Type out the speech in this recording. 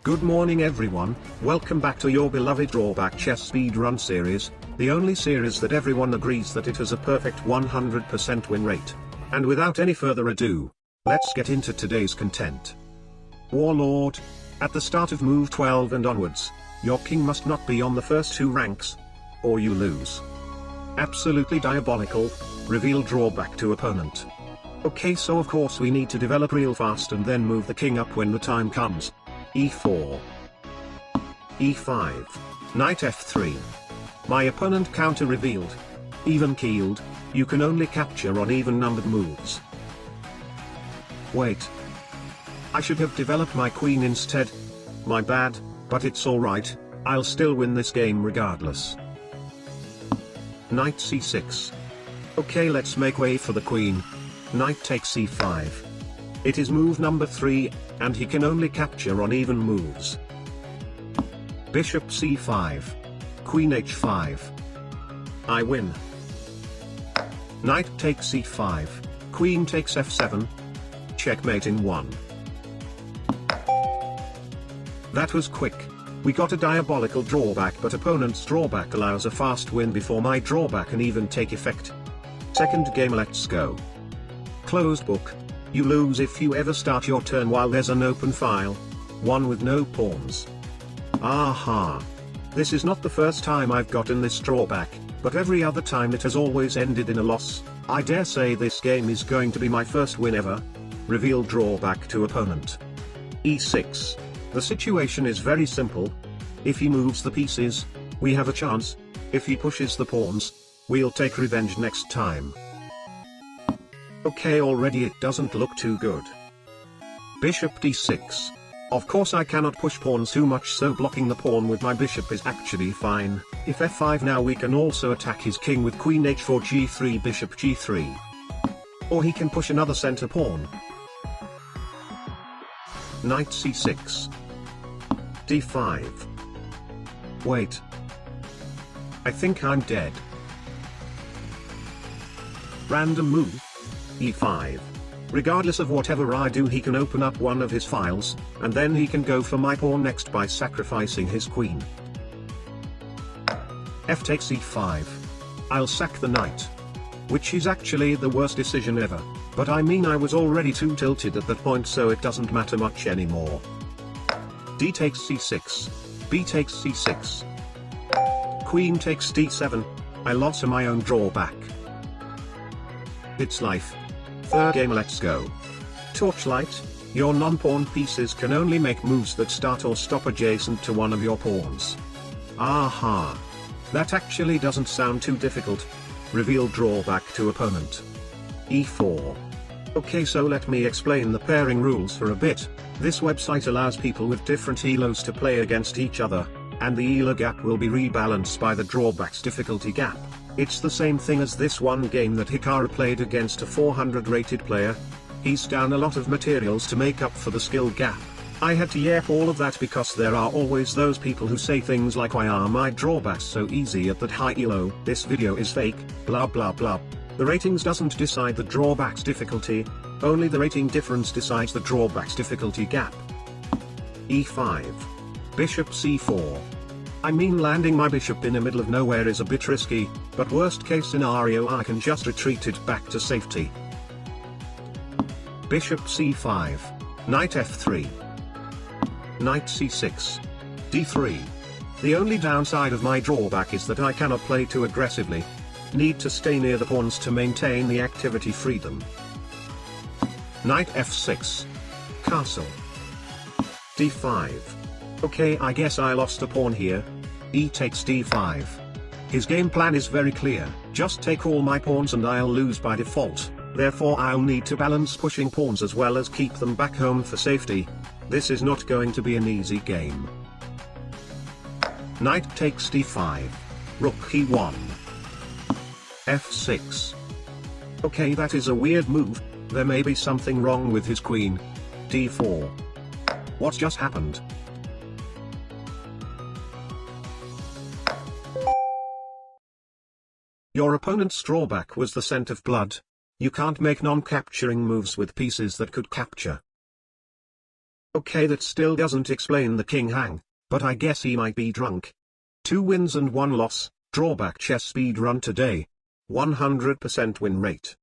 Good morning everyone, welcome back to your beloved Drawback Chess Speedrun series, the only series that everyone agrees that it has a perfect 100% win rate. And without any further ado, let's get into today's content. Warlord, at the start of move 12 and onwards, your king must not be on the first two ranks, or you lose. Absolutely diabolical, reveal drawback to opponent. Okay, so of course we need to develop real fast and then move the king up when the time comes. E4, E5, Knight F3. My opponent counter revealed. Even keeled, you can only capture on even numbered moves. Wait. I should have developed my queen instead. My bad, but it's alright, I'll still win this game regardless. Knight C6. Okay, let's make way for the queen. Knight takes C5. It is move number 3, and he can only capture on even moves. Bishop C5. Queen H5. I win. Knight takes C5. Queen takes F7. Checkmate in 1. That was quick. We got a diabolical drawback, but opponent's drawback allows a fast win before my drawback can even take effect. Second game, let's go. Closed book. You lose if you ever start your turn while there's an open file. One with no pawns. Aha. This is not the first time I've gotten this drawback, but every other time it has always ended in a loss. I dare say this game is going to be my first win ever. Reveal drawback to opponent. E6. The situation is very simple. If he moves the pieces, we have a chance. If he pushes the pawns, we'll take revenge next time. Okay, already it doesn't look too good. Bishop D6. Of course I cannot push pawns too much, so blocking the pawn with my bishop is actually fine. If F5 now, we can also attack his king with Queen H4 G3 Bishop G3. Or he can push another center pawn. Knight C6. D5. Wait. I think I'm dead. Random move. E5. Regardless of whatever I do, he can open up one of his files, and then he can go for my pawn next by sacrificing his queen. F takes E5. I'll sack the knight. Which is actually the worst decision ever, but I mean I was already too tilted at that point, so it doesn't matter much anymore. D takes C6. B takes C6. Queen takes D7. I lost my own drawback. It's life. Third game, let's go. Torchlight. Your non-pawn pieces can only make moves that start or stop adjacent to one of your pawns. Aha. That actually doesn't sound too difficult. Reveal drawback to opponent. E4. Okay, so let me explain the pairing rules for a bit. This website allows people with different elos to play against each other, and the elo gap will be rebalanced by the drawback's difficulty gap. It's the same thing as this one game that Hikaru played against a 400 rated player. He's down a lot of materials to make up for the skill gap. I had to yep all of that because there are always those people who say things like, why are my drawbacks so easy at that high elo, this video is fake, blah blah blah. The ratings doesn't decide the drawback's difficulty, only the rating difference decides the drawback's difficulty gap. E5. Bishop C4. I mean, landing my bishop in the middle of nowhere is a bit risky, but worst case scenario I can just retreat it back to safety. Bishop C5. Knight F3. Knight C6. D3. The only downside of my drawback is that I cannot play too aggressively. Need to stay near the pawns to maintain the activity freedom. Knight F6. Castle. D5. Okay, I guess I lost a pawn here. E takes D5. His game plan is very clear, just take all my pawns and I'll lose by default, therefore I'll need to balance pushing pawns as well as keep them back home for safety. This is not going to be an easy game. Knight takes D5. Rook E1. F6. Okay, that is a weird move, there may be something wrong with his queen. D4. What just happened? Your opponent's drawback was the scent of blood. You can't make non-capturing moves with pieces that could capture. Okay, that still doesn't explain the king hang, but I guess he might be drunk. 2 wins and 1 loss, drawback chess speed run today. 100% win rate.